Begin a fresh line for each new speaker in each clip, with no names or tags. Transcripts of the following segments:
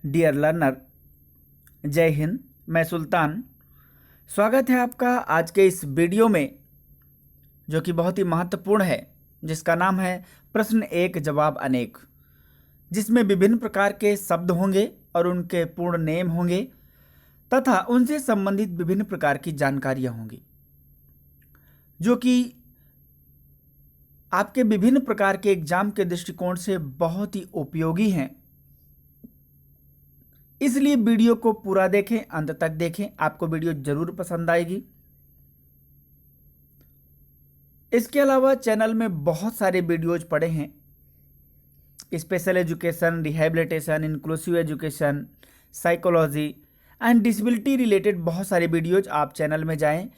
Dear learner, जय हिंद। मैं सुल्तान। स्वागत है आपका आज के इस वीडियो में, जो कि बहुत ही महत्वपूर्ण है, जिसका नाम है प्रश्न एक जवाब अनेक, जिसमें विभिन्न प्रकार के शब्द होंगे और उनके पूर्ण नेम होंगे तथा उनसे संबंधित विभिन्न प्रकार की जानकारियां होंगी, जो कि आपके विभिन्न प्रकार के एग्जाम के दृष्टिकोण से बहुत ही उपयोगी हैं। इसलिए वीडियो को पूरा देखें, अंत तक देखें, आपको वीडियो जरूर पसंद आएगी। इसके अलावा चैनल में बहुत सारे वीडियोज पड़े हैं, special education, rehabilitation, inclusive education, psychology and disability related बहुत सारे वीडियोज। आप चैनल में जाएं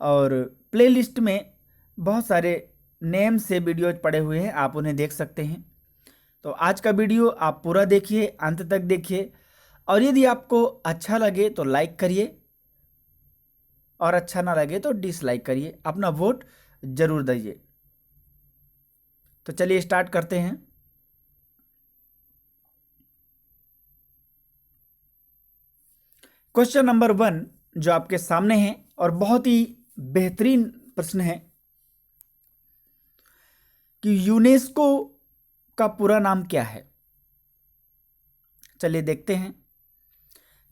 और प्लेलिस्ट में बहुत सारे नेम से वीडियोज पड़े हुए हैं, आप उन्हें देख सकते हैं। तो आज का वीडियो आप पूरा देखिए, अंत तक देखिए, और यदि आपको अच्छा लगे तो लाइक करिए और अच्छा ना लगे तो डिसलाइक करिए। अपना वोट जरूर दीजिए। तो चलिए स्टार्ट करते हैं। क्वेश्चन नंबर 1 जो आपके सामने है और बहुत ही बेहतरीन प्रश्न है कि यूनेस्को का पूरा नाम क्या है। चलिए देखते हैं।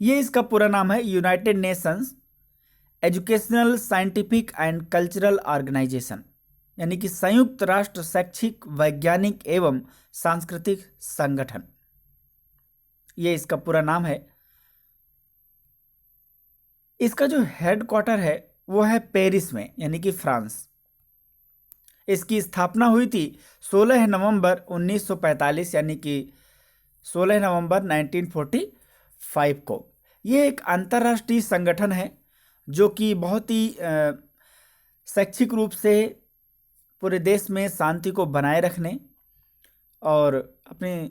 ये इसका पूरा नाम है United Nations Educational, Scientific and Cultural Organization, यानी कि संयुक्त राष्ट्र शैक्षिक, वैज्ञानिक एवं सांस्कृतिक संगठन। ये इसका पूरा नाम है। इसका जो हेडक्वार्टर है वो है पेरिस में, यानी कि फ्रांस। इसकी स्थापना हुई थी 16 नवंबर 1945, यानी कि 16 नवंबर 1945 को। ये एक अंतर्राष्ट्रीय संगठन है जो कि बहुत ही शैक्षिक रूप से पूरे देश में शांति को बनाए रखने और अपने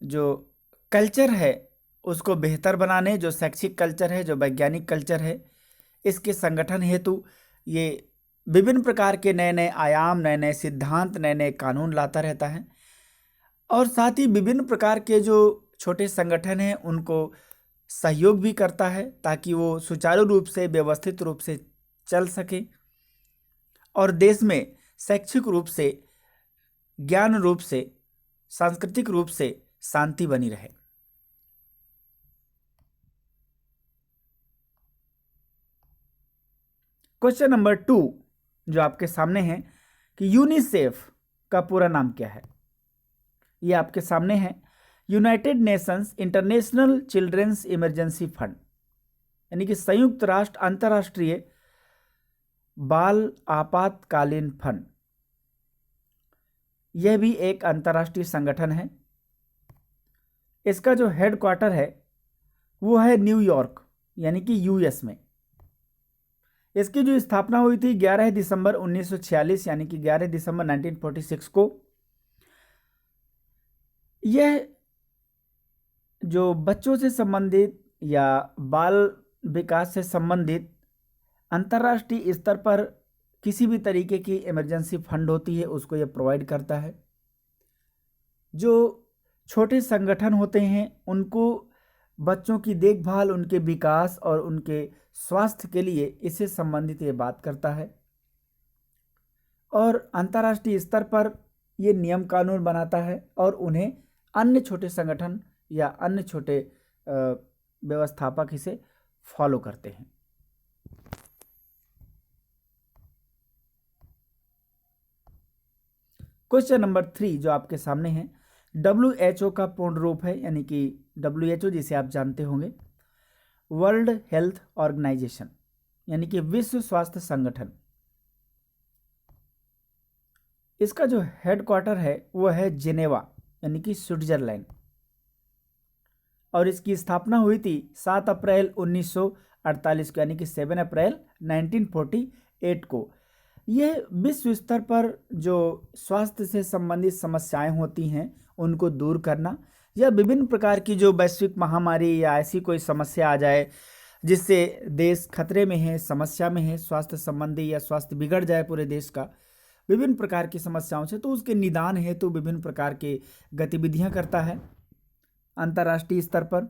जो कल्चर है उसको बेहतर बनाने, जो शैक्षिक कल्चर है, जो वैज्ञानिक कल्चर है, इसके संगठन हेतु ये विभिन्न प्रकार के नए नए आयाम, नए नए सिद्धांत, नए नए कानून लाता रहता है। और साथ ही विभिन्न प्रकार के जो छोटे संगठन हैं उनको सहयोग भी करता है ताकि वो सुचारू रूप से, व्यवस्थित रूप से चल सके और देश में शैक्षिक रूप से, ज्ञान रूप से, सांस्कृतिक रूप से शांति बनी रहे। क्वेश्चन नंबर 2 जो आपके सामने है कि यूनिसेफ का पूरा नाम क्या है। ये आपके सामने है United Nations International Children's Emergency Fund, यानी कि संयुक्त राष्ट्र अंतर्राष्ट्रीय बाल आपातकालीन फंड। यह भी एक अंतर्राष्ट्रीय संगठन है। इसका जो हेडक्वार्टर है वो है न्यूयॉर्क, यानी कि यूएस में। इसकी जो स्थापना हुई थी 11 दिसंबर 1946, यानी कि 11 दिसंबर 1946 को। यह जो बच्चों से संबंधित या बाल विकास से संबंधित अंतर्राष्ट्रीय स्तर पर किसी भी तरीके की इमरजेंसी फंड होती है उसको यह प्रोवाइड करता है। जो छोटे संगठन होते हैं उनको बच्चों की देखभाल, उनके विकास और उनके स्वास्थ्य के लिए इससे संबंधित ये बात करता है और अंतर्राष्ट्रीय स्तर पर ये नियम कानून बनाता है और उन्हें अन्य छोटे संगठन या अन्य छोटे व्यवस्थापक इसे फॉलो करते हैं। क्वेश्चन नंबर 3 जो आपके सामने है, WHO का पूर्ण रूप है, यानी कि WHO जिसे आप जानते होंगे वर्ल्ड हेल्थ ऑर्गेनाइजेशन, यानी कि विश्व स्वास्थ्य संगठन। इसका जो हेडक्वार्टर है वो है जिनेवा, यानी कि स्विट्जरलैंड, और इसकी स्थापना हुई थी 7 अप्रैल 1948 को, यानी कि 7 अप्रैल 1948 को। यह विश्व स्तर पर जो स्वास्थ्य से संबंधित समस्याएं होती हैं उनको दूर करना, या विभिन्न प्रकार की जो वैश्विक महामारी या ऐसी कोई समस्या आ जाए जिससे देश खतरे में है, समस्या में है, स्वास्थ्य संबंधी या स्वास्थ्य बिगड़ जाए पूरे देश का विभिन्न प्रकार की समस्याओं से, तो उसके निदान हेतु विभिन्न प्रकार के गतिविधियां करता है। अंतर्राष्ट्रीय स्तर पर।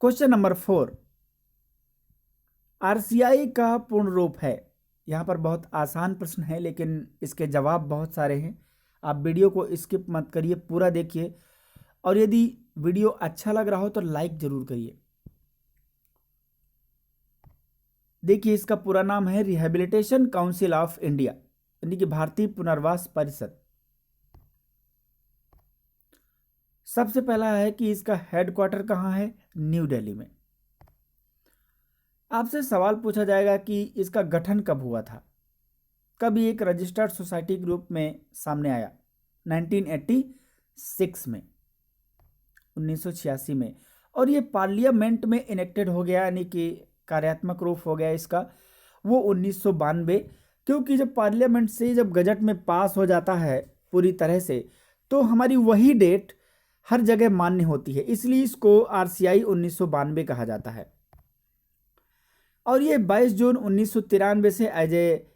क्वेश्चन नंबर 4, आरसीआई का पूर्ण रूप है। यहाँ पर बहुत आसान प्रश्न है लेकिन इसके जवाब बहुत सारे हैं। आप वीडियो को स्किप मत करिए, पूरा देखिए, और यदि वीडियो अच्छा लग रहा हो तो लाइक जरूर करिए। देखिए, इसका पूरा नाम है रिहैबिलिटेशन काउंसिल ऑफ इंडिया, यानी कि भारतीय पुनर्वास परिषद। सबसे पहला है कि इसका हेडक्वार्टर कहाँ है? न्यू दिल्ली में। आपसे सवाल पूछा जाएगा कि इसका गठन कब हुआ था, कब ये एक रजिस्टर्ड सोसाइटी के रूप में सामने आया? 1986 में, 1986 में। और ये पार्लियामेंट में इनेक्टेड हो गया, यानी कि कार्यात्मक रूप हो गया इसका, वो 1992। क्योंकि जब पार्लियामेंट से जब गजट में पास हो जाता है पूरी तरह से, तो हमारी वही डेट हर जगह मान्य होती है, इसलिए इसको आरसीआई 1992 कहा जाता है। और ये 22 जून 1993 से एज ए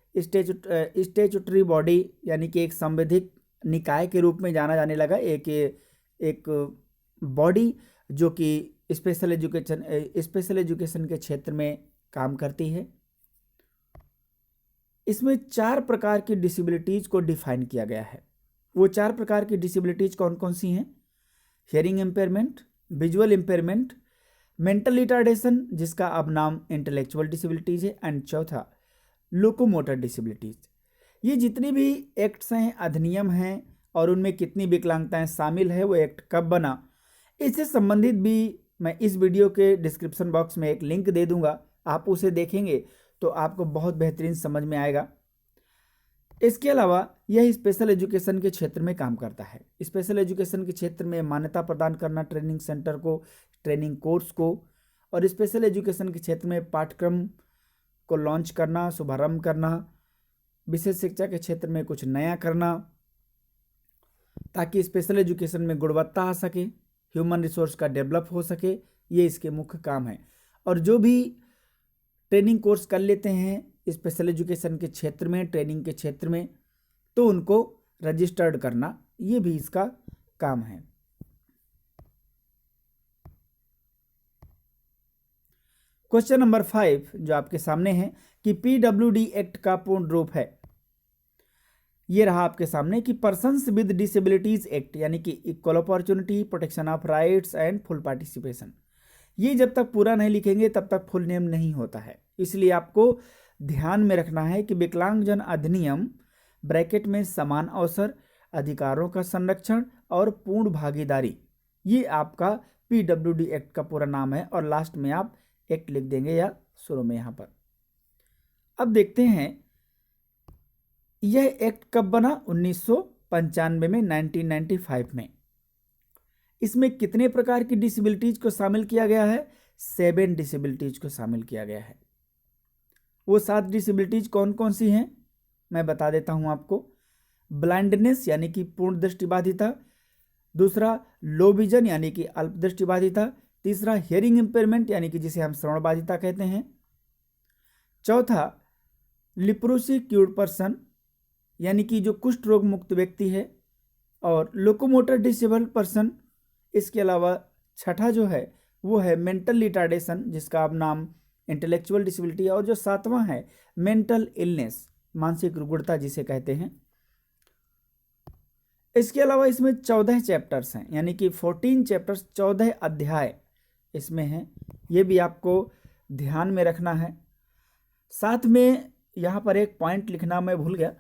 स्टेचुटरी बॉडी, यानी कि एक संवैधानिक निकाय के रूप में जाना जाने लगा। एक बॉडी जो कि स्पेशल एजुकेशन के क्षेत्र में काम करती है। इसमें 4 प्रकार की डिसेबिलिटीज को डिफाइन किया गया है। वो 4 प्रकार की डिसेबिलिटीज कौन कौन सी हैं? Hearing impairment, visual impairment, mental retardation जिसका अब नाम इंटेलेक्चुअल डिसेबिलिटीज है, एंड चौथा लोकोमोटर डिसेबिलिटीज। ये जितनी भी एक्ट्स हैं, अधिनियम हैं, और उनमें कितनी विकलांगताएं शामिल है, वो एक्ट कब बना, इससे संबंधित भी मैं इस वीडियो के डिस्क्रिप्शन बॉक्स में एक लिंक दे दूंगा। आप उसे देखेंगे तो आपको बहुत बेहतरीन समझ में आएगा। इसके अलावा यह स्पेशल एजुकेशन के क्षेत्र में काम करता है। स्पेशल एजुकेशन के क्षेत्र में मान्यता प्रदान करना ट्रेनिंग सेंटर को, ट्रेनिंग कोर्स को, और स्पेशल एजुकेशन के क्षेत्र में पाठ्यक्रम को लॉन्च करना, शुभारंभ करना, विशेष शिक्षा के क्षेत्र में कुछ नया करना, ताकि स्पेशल एजुकेशन में गुणवत्ता आ सके, ह्यूमन रिसोर्स का डेवलप हो सके, ये इसके मुख्य काम है। और जो भी ट्रेनिंग कोर्स कर लेते हैं स्पेशल एजुकेशन के क्षेत्र में, ट्रेनिंग के क्षेत्र में, तो उनको रजिस्टर्ड करना, ये भी इसका काम है। क्वेश्चन नंबर 5 जो आपके सामने है कि पीडब्ल्यूडी एक्ट का पूर्ण रूप है। ये रहा आपके सामने कि पर्सन्स विद डिसेबिलिटीज एक्ट, यानी कि equal opportunity, protection of rights and full participation. ये जब तक पूरा नहीं लिखेंगे तब तक फुल नेम नहीं होता है, इसलिए आपको ध्यान में रखना है कि विकलांगजन अधिनियम ब्रैकेट में समान अवसर, अधिकारों का संरक्षण और पूर्ण भागीदारी, ये आपका पीडब्ल्यूडी एक्ट का पूरा नाम है। और लास्ट में आप एक्ट लिख देंगे या शुरू में यहाँ पर। अब देखते हैं यह एक्ट कब बना? 1995 में, 1995 में। इसमें कितने प्रकार की डिसेबिलिटीज को शामिल किया गया है? 7 डिसेबिलिटीज को शामिल किया गया है। वो 7 डिसेबिलिटीज कौन कौन सी हैं मैं बता देता हूं आपको। ब्लाइंडनेस यानी कि पूर्ण दृष्टिबाधिता, दूसरा लो विजन यानी कि अल्प दृष्टिबाधिता, तीसरा हियरिंग इंपेयरमेंट यानी कि जिसे हम श्रवणबाधिता कहते हैं, चौथा लिप्रोसी क्यूर्ड पर्सन यानी कि जो कुष्ठ रोग मुक्त व्यक्ति है, और लोकोमोटर डिसेबल्ड पर्सन। इसके अलावा छठा जो है वो है मेंटल रिटार्डेशन जिसका अब नाम इंटेलेक्चुअल डिसेबिलिटी है, और जो 7वां है मेंटल इलनेस, मानसिक रुग्णता जिसे कहते हैं। इसके अलावा इसमें 14 चैप्टर्स हैं, यानी कि 14 चैप्टर्स, 14 अध्याय इसमें हैं। ये भी आपको ध्यान में रखना है। साथ में यहाँ पर एक पॉइंट लिखना मैं भूल गया,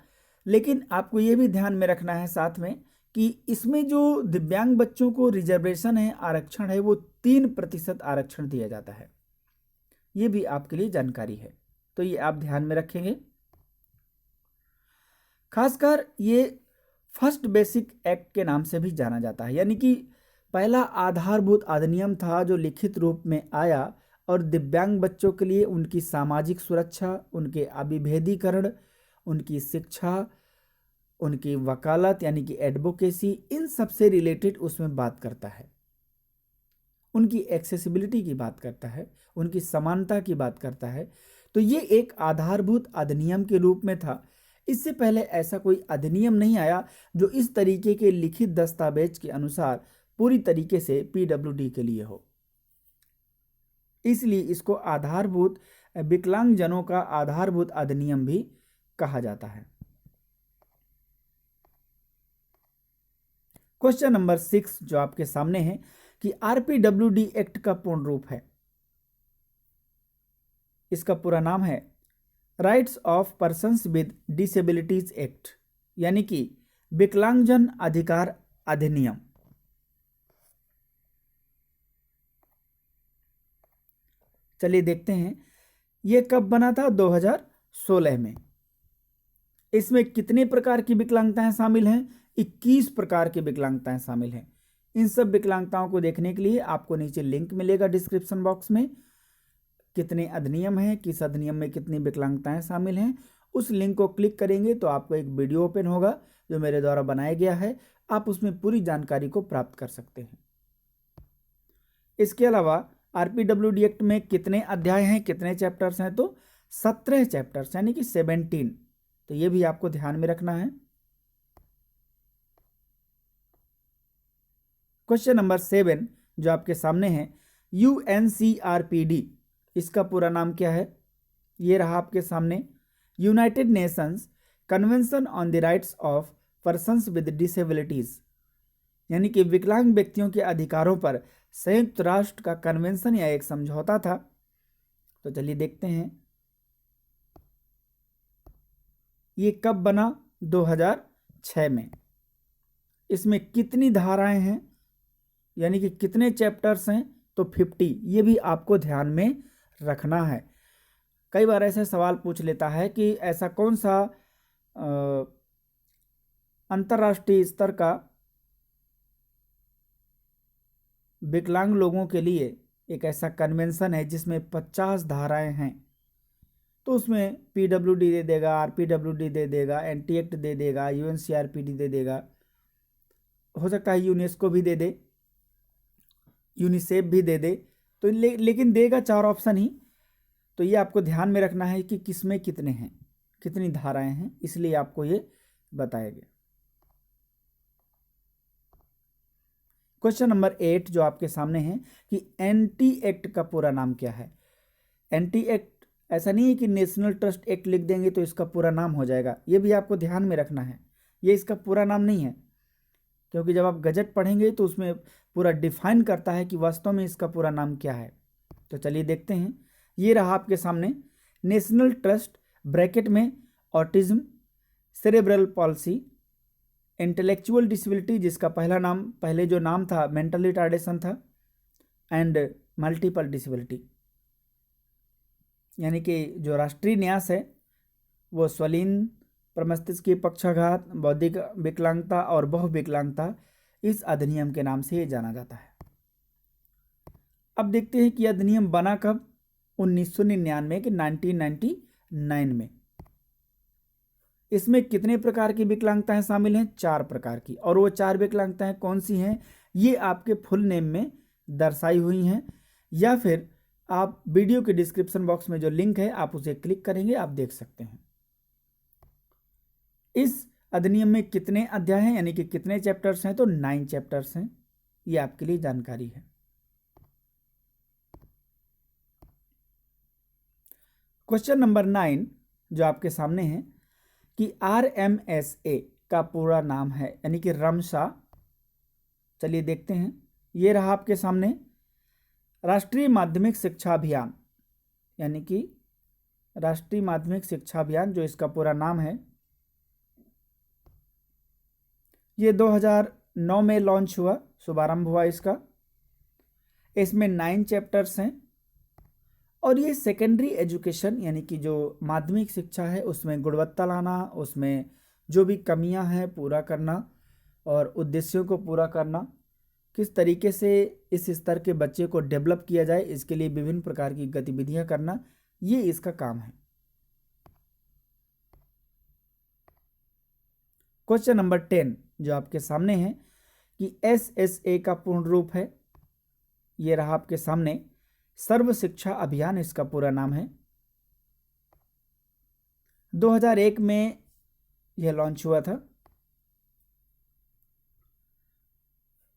लेकिन आपको ये भी ध्यान में रखना है साथ में कि इसमें जो दिव्यांग बच्चों को रिजर्वेशन है, आरक्षण है, वो 3% आरक्षण दिया जाता है। ये भी आपके लिए जानकारी है, तो ये आप ध्यान में रखेंगे। खासकर ये फर्स्ट बेसिक एक्ट के नाम से भी जाना जाता है, यानी कि पहला आधारभूत अधिनियम था जो लिखित रूप में आया और दिव्यांग बच्चों के लिए उनकी सामाजिक सुरक्षा, उनके अभिभेदीकरण, उनकी शिक्षा, उनकी वकालत यानी कि एडवोकेसी, इन सब से रिलेटेड उसमें बात करता है। उनकी एक्सेसिबिलिटी की बात करता है, उनकी समानता की बात करता है। तो ये एक आधारभूत अधिनियम के रूप में था। इससे पहले ऐसा कोई अधिनियम नहीं आया जो इस तरीके के लिखित दस्तावेज के अनुसार पूरी तरीके से पीडब्ल्यूडी के लिए हो। इसलिए इसको आधारभूत विकलांगजनों का आधारभूत अधिनियम भी कहा जाता है। क्वेश्चन नंबर 6 जो आपके सामने है कि आरपीडब्ल्यूडी एक्ट का पूर्ण रूप है, इसका पूरा नाम है rights of persons with disabilities act, यानी कि विकलांगजन अधिकार अधिनियम। चलिए देखते हैं यह कब बना था, 2016 में। इसमें कितने प्रकार की विकलांगताएं शामिल हैं? 21 प्रकार की विकलांगताएं शामिल हैं। इन सब विकलांगताओं को देखने के लिए आपको नीचे लिंक मिलेगा डिस्क्रिप्शन बॉक्स में, कितने अधिनियम हैं, किस अधिनियम में कितनी विकलांगताएं शामिल हैं। उस लिंक को क्लिक करेंगे तो आपको एक वीडियो ओपन होगा जो मेरे द्वारा बनाया गया है, आप उसमें पूरी जानकारी को प्राप्त कर सकते हैं। इसके अलावा आरपीडब्ल्यूडी एक्ट में कितने अध्याय हैं, कितने चैप्टर्स हैं? तो 17 चैप्टर्स यानी कि 17। तो ये भी आपको ध्यान में रखना है। क्वेश्चन नंबर 7 जो आपके सामने है, यूएनसीआरपीडी, इसका पूरा नाम क्या है? ये रहा आपके सामने, United Nations convention on the rights of persons with disabilities, यानी कि विकलांग व्यक्तियों के अधिकारों पर संयुक्त राष्ट्र का कन्वेंशन या एक समझौता था। तो चलिए देखते हैं ये कब बना, 2006 में। इसमें कितनी धाराएं हैं यानी कि कितने चैप्टर्स हैं? तो 50। ये भी आपको ध्यान में रखना है। कई बार ऐसे सवाल पूछ लेता है कि ऐसा कौन सा अंतर्राष्ट्रीय स्तर का विकलांग लोगों के लिए एक ऐसा कन्वेंशन है जिसमें 50 धाराएं हैं। तो उसमें पीडब्ल्यूडी दे देगा, आरपीडब्ल्यूडी दे देगा, एंटी एक्ट दे देगा, यूएनसीआरपीडी दे देगा, हो सकता है यूनेस्को भी दे दे, यूनिसेफ भी दे दे, तो लेकिन देगा 4 ऑप्शन ही। तो ये आपको ध्यान में रखना है कि किसमें कितने हैं, कितनी धाराएं हैं, इसलिए आपको ये बताया गया। क्वेश्चन नंबर 8 जो आपके सामने है कि एंटी एक्ट का पूरा नाम क्या है? एंटी एक्ट ऐसा नहीं है कि नेशनल ट्रस्ट एक्ट लिख देंगे तो इसका पूरा नाम हो जाएगा, ये भी आपको ध्यान में रखना है। ये इसका पूरा नाम नहीं है, क्योंकि जब आप गजट पढ़ेंगे तो उसमें पूरा डिफाइन करता है कि वास्तव में इसका पूरा नाम क्या है। तो चलिए देखते हैं, ये रहा आपके सामने, नेशनल ट्रस्ट ब्रैकेट में autism, cerebral palsy, intellectual disability जिसका पहले जो नाम था मेंटल रिटार्डेशन था, एंड मल्टीपल डिसेबिलिटी, यानी कि जो राष्ट्रीय न्यास है वो स्वलीन, प्रमस्तिष्क पक्षाघात, बौद्धिक विकलांगता और बहुविकलांगता, इस अधिनियम के नाम से ये जाना जाता है। अब देखते हैं कि अधिनियम बना कब, 1999 के 1999 में। इसमें कितने प्रकार की विकलांगताएं शामिल हैं? 4 प्रकार की। और वो 4 विकलांगताएं कौन सी हैं ये आपके फुल नेम में दर्शाई हुई हैं, या फिर आप वीडियो के डिस्क्रिप्शन बॉक्स में जो लिंक है आप उसे क्लिक करेंगे, आप देख सकते हैं। इस अधिनियम में कितने अध्याय हैं यानी कि कितने चैप्टर्स हैं? तो 9 चैप्टर्स हैं, ये आपके लिए जानकारी है। क्वेश्चन नंबर 9 जो आपके सामने है कि RMSA का पूरा नाम है यानी कि रमसा। चलिए देखते हैं, ये रहा आपके सामने, राष्ट्रीय माध्यमिक शिक्षा अभियान, यानी कि राष्ट्रीय माध्यमिक शिक्षा अभियान जो इसका पूरा नाम है। ये 2009 में लॉन्च हुआ, शुभारंभ हुआ इसका। इसमें 9 चैप्टर्स हैं और ये सेकेंडरी एजुकेशन यानी कि जो माध्यमिक शिक्षा है उसमें गुणवत्ता लाना, उसमें जो भी कमियां हैं पूरा करना और उद्देश्यों को पूरा करना, किस तरीके से इस स्तर के बच्चे को डेवलप किया जाए, इसके लिए विभिन्न प्रकार की गतिविधियां करना, ये इसका काम है। क्वेश्चन नंबर 10 जो आपके सामने है कि SSA का पूर्ण रूप है, ये रहा आपके सामने, सर्व शिक्षा अभियान इसका पूरा नाम है। 2001 में यह लॉन्च हुआ था।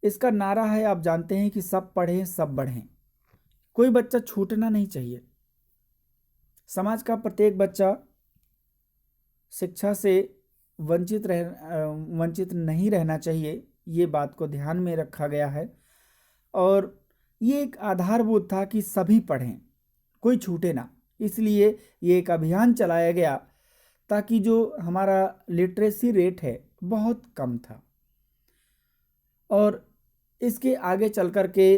इसका नारा है, आप जानते हैं कि सब पढ़ें सब बढ़ें। कोई बच्चा छूटना नहीं चाहिए। समाज का प्रत्येक बच्चा शिक्षा से वंचित नहीं रहना चाहिए, ये बात को ध्यान में रखा गया है। और ये एक आधारभूत था कि सभी पढ़ें, कोई छूटे ना। इसलिए ये एक अभियान चलाया गया ताकि जो हमारा लिटरेसी रेट है बहुत कम था। और इसके आगे चल कर के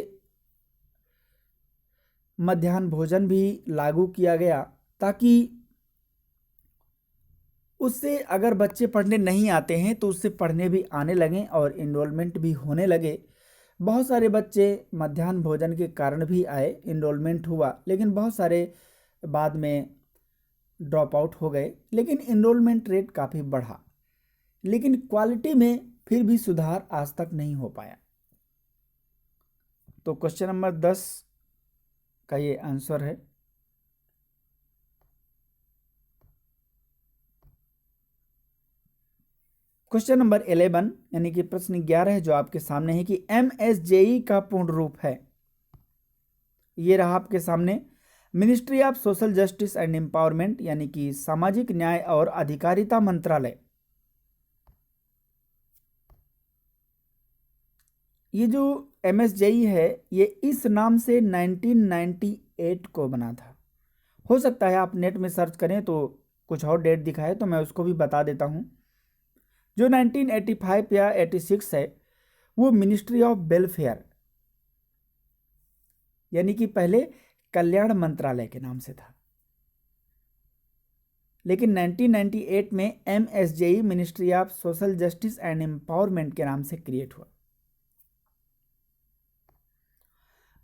मध्याह्न भोजन भी लागू किया गया ताकि उससे अगर बच्चे पढ़ने नहीं आते हैं तो उससे पढ़ने भी आने लगें और इनरोलमेंट भी होने लगे। बहुत सारे बच्चे मध्याह्न भोजन के कारण भी आए, इनरोलमेंट हुआ, लेकिन बहुत सारे बाद में ड्रॉप आउट हो गए। लेकिन इनरोलमेंट रेट काफ़ी बढ़ा, लेकिन क्वालिटी में फिर भी सुधार आज तक नहीं हो पाया। तो क्वेश्चन नंबर 10 का ये आंसर है। क्वेश्चन नंबर 11 यानी कि प्रश्न 11 है जो आपके सामने है कि MSJE का पूर्ण रूप है। ये रहा आपके सामने, ministry of social justice and empowerment, यानी कि सामाजिक न्याय और अधिकारिता मंत्रालय। ये जो MSJE है ये इस नाम से 1998 को बना था। हो सकता है आप नेट में सर्च करें तो कुछ और डेट दिखाए, तो मैं उसको भी बता देता हूँ। जो 1985 या 86 है वो मिनिस्ट्री ऑफ वेलफेयर यानी कि पहले कल्याण मंत्रालय के नाम से था, लेकिन 1998 में MSJE ministry of social justice and empowerment के नाम से क्रिएट हुआ।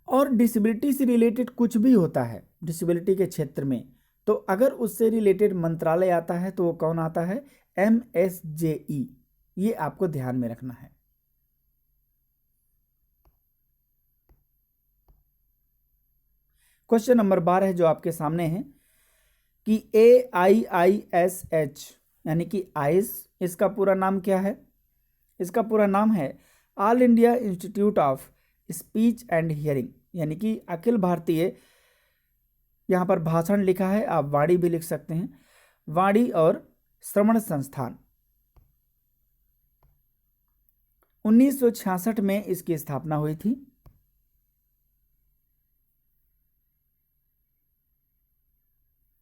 और डिसेबिलिटी से रिलेटेड कुछ भी होता है डिसेबिलिटी के क्षेत्र में, तो अगर उससे रिलेटेड मंत्रालय आता है तो वो कौन आता है? MSJE। ये आपको ध्यान में रखना है। क्वेश्चन नंबर 12 है जो आपके सामने है कि AIISH यानी कि आइस, इसका पूरा नाम क्या है? इसका पूरा नाम है all India institute of speech and hearing, यानी कि अखिल भारतीय, यहाँ पर भाषण लिखा है, आप वाणी भी लिख सकते हैं, वाणी और श्रवण संस्थान। 1966 में इसकी स्थापना हुई थी।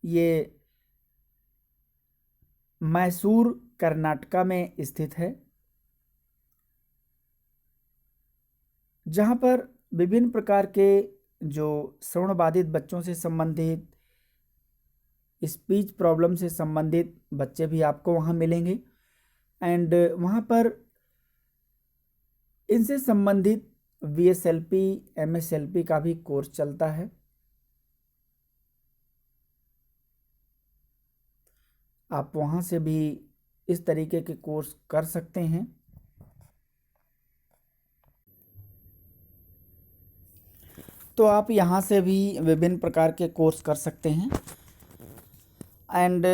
ये मैसूर कर्नाटका में स्थित है, जहाँ पर विभिन्न प्रकार के जो श्रवण बाधित बच्चों से संबंधित, स्पीच प्रॉब्लम से संबंधित बच्चे भी आपको वहाँ मिलेंगे। एंड वहाँ पर इनसे संबंधित VSLP MSLP का भी कोर्स चलता है। आप वहाँ से भी इस तरीके के कोर्स कर सकते हैं। तो आप यहाँ से भी विभिन्न प्रकार के कोर्स कर सकते हैं। एंड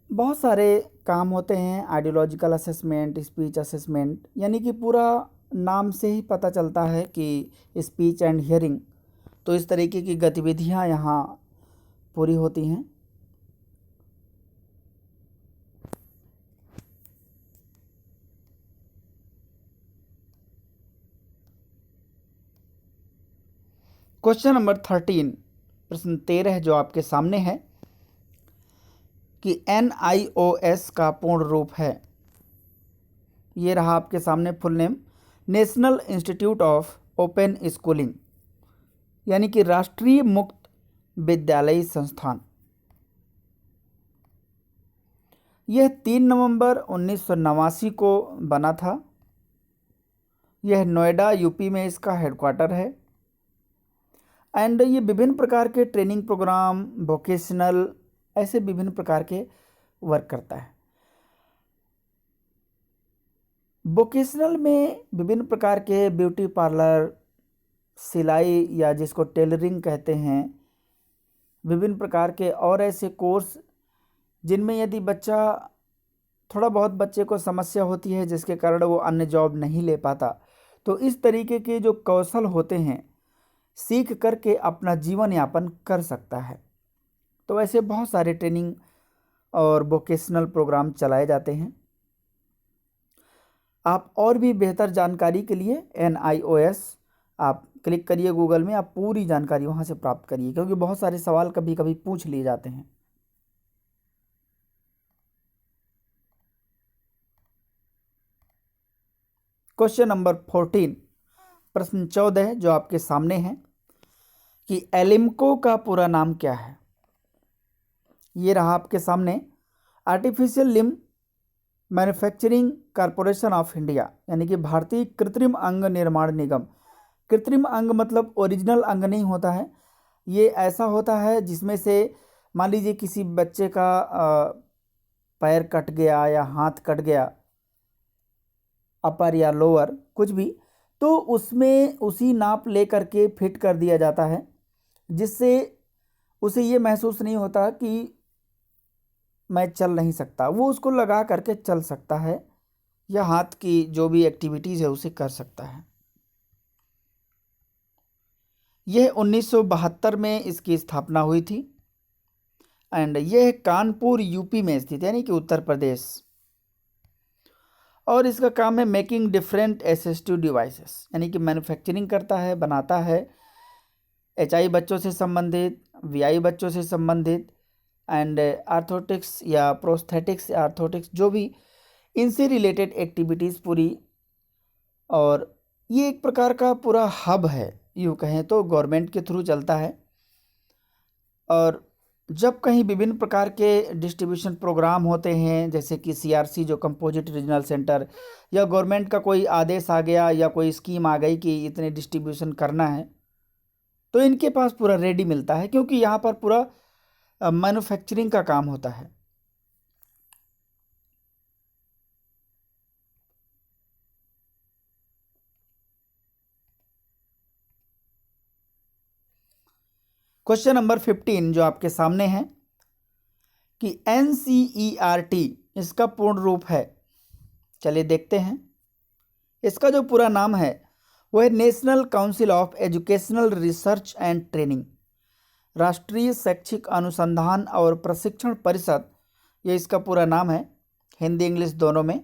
बहुत सारे काम होते हैं, आइडियोलॉजिकल असेसमेंट, स्पीच असेसमेंट, यानी कि पूरा नाम से ही पता चलता है कि स्पीच एंड हियरिंग। तो इस तरीके की गतिविधियाँ यहाँ पूरी होती हैं। क्वेश्चन नंबर 13, प्रश्न 13 जो आपके सामने है कि NIOS का पूर्ण रूप है। ये रहा आपके सामने full name, national institute of open schooling, यानी कि राष्ट्रीय मुक्त विद्यालयी संस्थान। यह 3 नवंबर 1989 को बना था। यह नोएडा UP में इसका हेडक्वार्टर है। एंड ये विभिन्न प्रकार के ट्रेनिंग प्रोग्राम, वोकेशनल, ऐसे विभिन्न प्रकार के वर्क करता है। वोकेशनल में विभिन्न प्रकार के ब्यूटी पार्लर, सिलाई या जिसको टेलरिंग कहते हैं, विभिन्न प्रकार के और ऐसे कोर्स जिनमें यदि बच्चा थोड़ा बहुत बच्चे को समस्या होती है जिसके कारण वो अन्य जॉब नहीं ले पाता। तो इस तरीके के जो कौशल होते हैं सीख करके अपना जीवन यापन कर सकता है। तो ऐसे बहुत सारे ट्रेनिंग और वोकेशनल प्रोग्राम चलाए जाते हैं। आप और भी बेहतर जानकारी के लिए NIOS आप क्लिक करिए गूगल में, आप पूरी जानकारी वहाँ से प्राप्त करिए, क्योंकि बहुत सारे सवाल कभी कभी पूछ लिए जाते हैं। क्वेश्चन नंबर 14, प्रश्न 14 जो आपके सामने है कि एलिम्को का पूरा नाम क्या है। ये रहा आपके सामने, artificial limb manufacturing corporation of India, यानी कि भारतीय कृत्रिम अंग निर्माण निगम। कृत्रिम अंग मतलब ओरिजिनल अंग नहीं होता है, ये ऐसा होता है जिसमें से मान लीजिए किसी बच्चे का पैर कट गया या हाथ कट गया, अपर या लोअर कुछ भी, तो उसमें उसी नाप ले करके फिट कर दिया जाता है, जिससे उसे ये महसूस नहीं होता कि मैं चल नहीं सकता, वो उसको लगा करके चल सकता है या हाथ की जो भी एक्टिविटीज़ है उसे कर सकता है। यह 1972 में इसकी स्थापना हुई थी एंड यह कानपुर यूपी में स्थित है, यानी कि उत्तर प्रदेश। और इसका काम है मेकिंग डिफरेंट असिस्टिव डिवाइसेस, यानी कि मैन्युफैक्चरिंग करता है, बनाता है HI बच्चों से संबंधित, VI बच्चों से संबंधित एंड आर्थोटिक्स या प्रोस्थेटिक्स या आर्थोटिक्स जो भी इनसे रिलेटेड एक्टिविटीज़ पूरी। और ये एक प्रकार का पूरा हब है, यूँ कहें तो गवर्नमेंट के थ्रू चलता है। और जब कहीं विभिन्न प्रकार के डिस्ट्रीब्यूशन प्रोग्राम होते हैं, जैसे कि CRC जो कंपोजिट रीजनल सेंटर, या गवर्नमेंट का कोई आदेश आ गया या कोई स्कीम आ गई कि इतने डिस्ट्रीब्यूशन करना है, तो इनके पास पूरा रेडी मिलता है, क्योंकि यहाँ पर पूरा मैन्युफैक्चरिंग का काम होता है। क्वेश्चन नंबर 15 जो आपके सामने है कि NCERT इसका पूर्ण रूप है। चलिए देखते हैं। इसका जो पूरा नाम है वो है national council of educational research and training, राष्ट्रीय शैक्षिक अनुसंधान और प्रशिक्षण परिषद, ये इसका पूरा नाम है, हिंदी इंग्लिश दोनों में।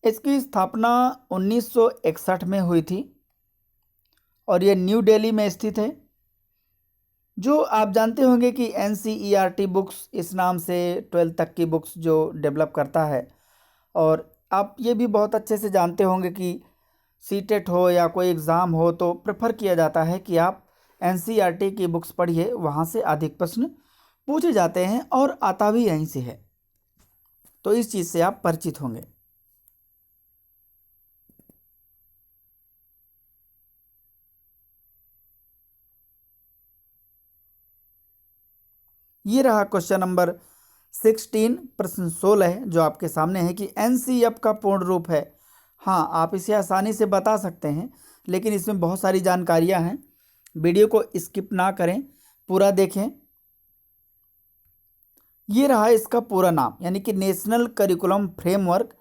इसकी स्थापना 1961 में हुई थी और ये न्यू दिल्ली में स्थित है। जो आप जानते होंगे कि NCERT बुक्स इस नाम से 12th तक की बुक्स जो डेवलप करता है। और आप ये भी बहुत अच्छे से जानते होंगे कि CTET हो या कोई एग्ज़ाम हो तो प्रेफर किया जाता है कि आप NCERT की बुक्स पढ़िए, वहाँ से अधिक प्रश्न पूछे जाते हैं और आता भी यहीं से है, तो इस चीज़ से आप परिचित होंगे। ये रहा क्वेश्चन नंबर 16, प्रश्न 16 जो आपके सामने है कि NCF का पूर्ण रूप है। हाँ, आप इसे आसानी से बता सकते हैं, लेकिन इसमें बहुत सारी जानकारियां हैं, वीडियो को स्किप ना करें, पूरा देखें। ये रहा इसका पूरा नाम, यानी कि नेशनल करिकुलम फ्रेमवर्क,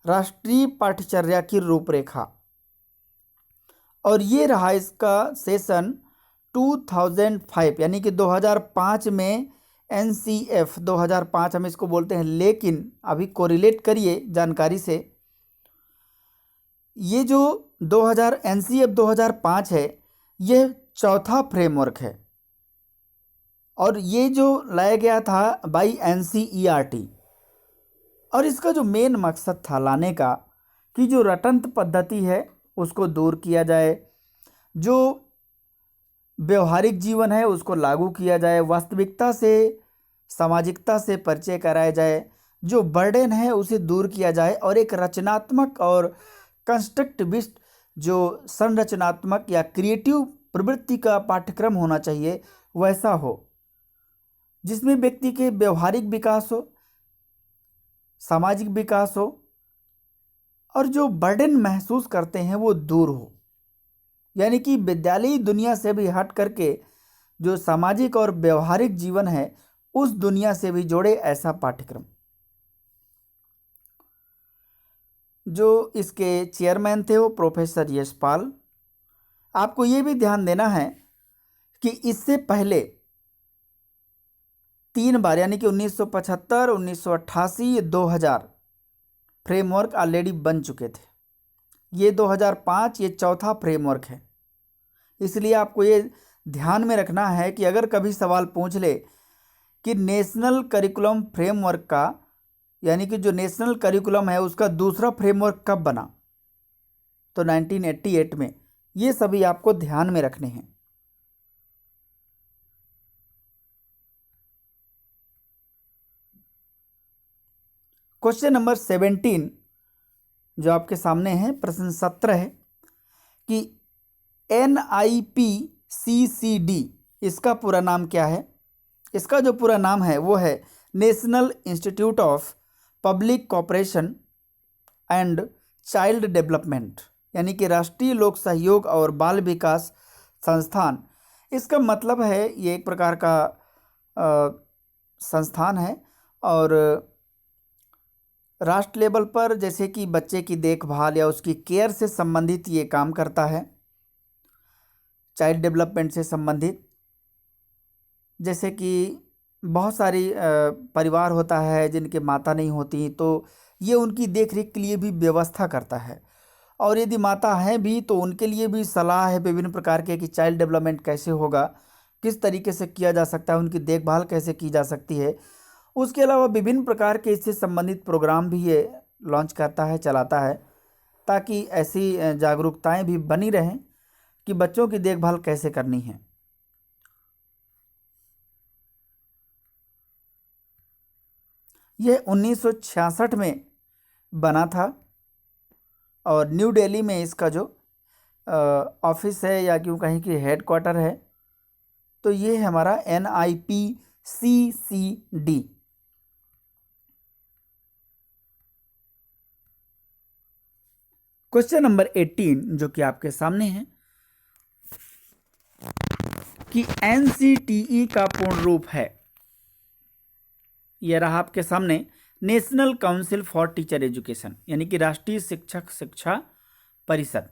राष्ट्रीय पाठ्यचर्या की रूपरेखा। और ये रहा इसका सेशन 2005, यानी कि 2005 में NCF 2005 हम इसको बोलते हैं। लेकिन अभी कोरिलेट करिए जानकारी से, ये जो 2000 NCF 2005 है, यह चौथा फ्रेमवर्क है और ये जो लाया गया था बाई NCERT। और इसका जो मेन मकसद था लाने का कि जो रटंत पद्धति है उसको दूर किया जाए, जो व्यवहारिक जीवन है उसको लागू किया जाए, वास्तविकता से सामाजिकता से परिचय कराया जाए, जो बर्डन है उसे दूर किया जाए और एक रचनात्मक और कंस्ट्रक्टिविस्ट जो संरचनात्मक या क्रिएटिव प्रवृत्ति का पाठ्यक्रम होना चाहिए वैसा हो, जिसमें व्यक्ति के व्यवहारिक विकास हो, सामाजिक विकास हो और जो बर्डन महसूस करते हैं वो दूर हो। यानी कि विद्यालयी दुनिया से भी हट करके जो सामाजिक और व्यवहारिक जीवन है उस दुनिया से भी जोड़े ऐसा पाठ्यक्रम। जो इसके चेयरमैन थे वो प्रोफेसर यशपाल। आपको ये भी ध्यान देना है कि इससे पहले 3 बार यानी कि 1975, 1988, 2000 फ्रेमवर्क ऑलरेडी बन चुके थे। ये 2005 ये चौथा फ्रेमवर्क है। इसलिए आपको ये ध्यान में रखना है कि अगर कभी सवाल पूछ ले कि नेशनल करिकुलम फ्रेमवर्क का यानी कि जो नेशनल करिकुलम है उसका दूसरा फ्रेमवर्क कब बना, तो 1988 में। ये सभी आपको ध्यान में रखने हैं। क्वेश्चन नंबर 17 जो आपके सामने है, प्रश्न 17 है कि NIPCCD इसका पूरा नाम क्या है। इसका जो पूरा नाम है वो है national institute of public cooperation and child development, यानी कि राष्ट्रीय लोक सहयोग और बाल विकास संस्थान। इसका मतलब है ये एक प्रकार का संस्थान है और राष्ट्र लेवल पर जैसे कि बच्चे की देखभाल या उसकी केयर से संबंधित ये काम करता है, चाइल्ड डेवलपमेंट से संबंधित। जैसे कि बहुत सारी परिवार होता है जिनके माता नहीं होती, तो ये उनकी देखरेख के लिए भी व्यवस्था करता है। और यदि माता हैं भी तो उनके लिए भी सलाह है विभिन्न प्रकार के कि चाइल्ड डेवलपमेंट कैसे होगा, किस तरीके से किया जा सकता है, उनकी देखभाल कैसे की जा सकती है। उसके अलावा विभिन्न प्रकार के इससे संबंधित प्रोग्राम भी ये लॉन्च करता है, चलाता है, ताकि ऐसी जागरूकताएं भी बनी रहें कि बच्चों की देखभाल कैसे करनी है। यह 1966 में बना था और न्यू दिल्ली में इसका जो ऑफिस है या क्यों कहीं की हेड क्वार्टर है, तो ये है हमारा NIPCCD। क्वेश्चन नंबर 18 जो कि आपके सामने है कि NCTE का पूर्ण रूप है, यह रहा आपके सामने, national council for teacher education, यानी कि राष्ट्रीय शिक्षक शिक्षा परिषद।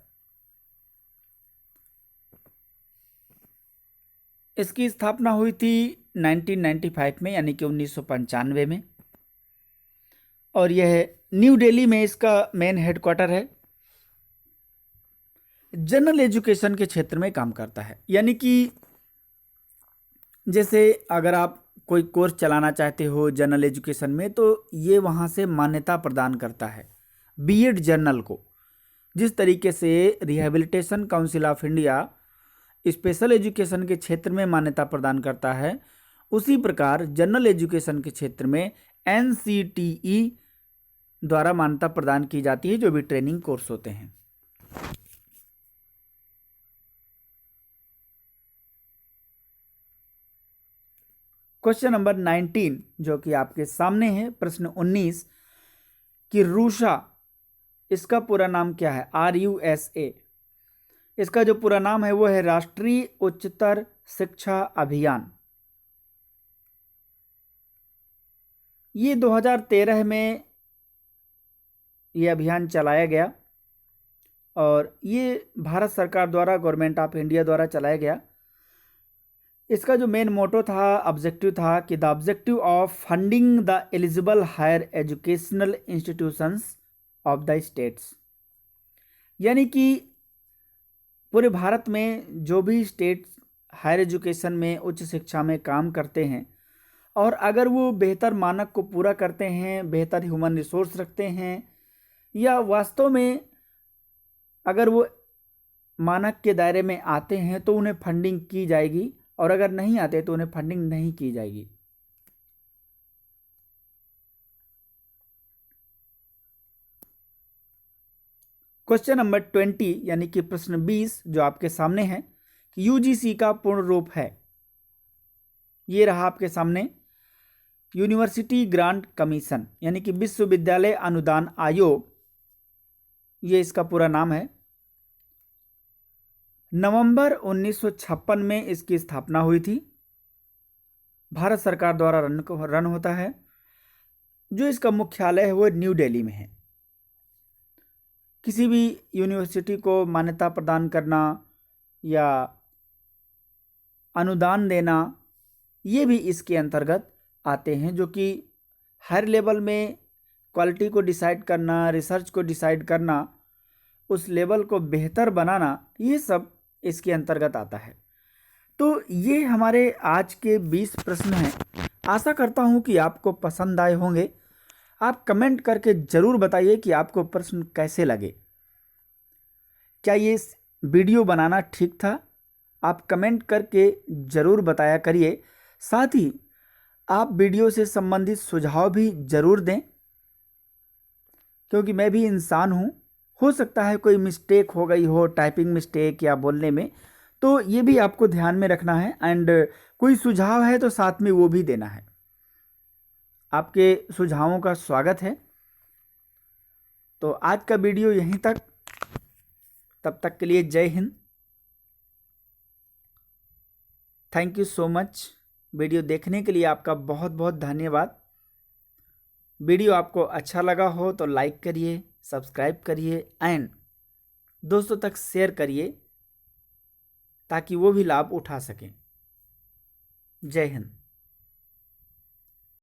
इसकी स्थापना हुई थी 1995 में, यानी कि 1995 में, और यह न्यू दिल्ली में इसका मेन हेडक्वार्टर है। जनरल एजुकेशन के क्षेत्र में काम करता है, यानी कि जैसे अगर आप कोई कोर्स चलाना चाहते हो जनरल एजुकेशन में, तो ये वहाँ से मान्यता प्रदान करता है B.Ed जर्नल को। जिस तरीके से rehabilitation council of India special education के क्षेत्र में मान्यता प्रदान करता है, उसी प्रकार जनरल एजुकेशन के क्षेत्र में NCTE द्वारा मान्यता प्रदान की जाती है, जो भी ट्रेनिंग कोर्स होते हैं। क्वेश्चन नंबर 19 जो कि आपके सामने है, प्रश्न 19 कि रूषा इसका पूरा नाम क्या है। RUSA इसका जो पूरा नाम है वो है राष्ट्रीय उच्चतर शिक्षा अभियान। ये 2013 में ये अभियान चलाया गया और ये भारत सरकार द्वारा, गवर्नमेंट ऑफ इंडिया द्वारा चलाया गया। इसका जो मेन मोटो था, ऑब्जेक्टिव था कि the objective of funding the eligible higher educational institutions of the states, यानी कि पूरे भारत में जो भी स्टेट हायर एजुकेशन में, उच्च शिक्षा में काम करते हैं और अगर वो बेहतर मानक को पूरा करते हैं, बेहतर ह्यूमन रिसोर्स रखते हैं, या वास्तव में अगर वो मानक के दायरे में आते हैं तो उन्हें फंडिंग की जाएगी, और अगर नहीं आते तो उन्हें फंडिंग नहीं की जाएगी। क्वेश्चन नंबर 20 यानी कि प्रश्न 20 जो आपके सामने है कि UGC का पूर्ण रूप है, ये रहा आपके सामने, यूनिवर्सिटी ग्रांट कमीशन, यानी कि विश्वविद्यालय अनुदान आयोग, ये इसका पूरा नाम है। नवंबर 1956 में इसकी स्थापना हुई थी, भारत सरकार द्वारा रन होता है। जो इसका मुख्यालय है वो न्यू दिल्ली में है। किसी भी यूनिवर्सिटी को मान्यता प्रदान करना या अनुदान देना, ये भी इसके अंतर्गत आते हैं, जो कि हर लेवल में क्वालिटी को डिसाइड करना, रिसर्च को डिसाइड करना, उस लेवल को बेहतर बनाना, ये सब इसके अंतर्गत आता है। तो ये हमारे आज के 20 प्रश्न हैं। आशा करता हूँ कि आपको पसंद आए होंगे। आप कमेंट करके ज़रूर बताइए कि आपको प्रश्न कैसे लगे। क्या ये वीडियो बनाना ठीक था? आप कमेंट करके ज़रूर बताया करिए। साथ ही आप वीडियो से संबंधित सुझाव भी ज़रूर दें, क्योंकि मैं भी इंसान हूँ, हो सकता है कोई मिस्टेक हो गई हो, टाइपिंग मिस्टेक या बोलने में, तो ये भी आपको ध्यान में रखना है। एंड कोई सुझाव है तो साथ में वो भी देना है। आपके सुझावों का स्वागत है। तो आज का वीडियो यहीं तक। तब तक के लिए जय Hind. Thank you so much. Video देखने के लिए आपका बहुत बहुत धन्यवाद। वीडियो आपको अच्छा लगा हो तो लाइक करिए, सब्सक्राइब करिए एंड दोस्तों तक शेयर करिए, ताकि वो भी लाभ उठा सकें। जय हिंद।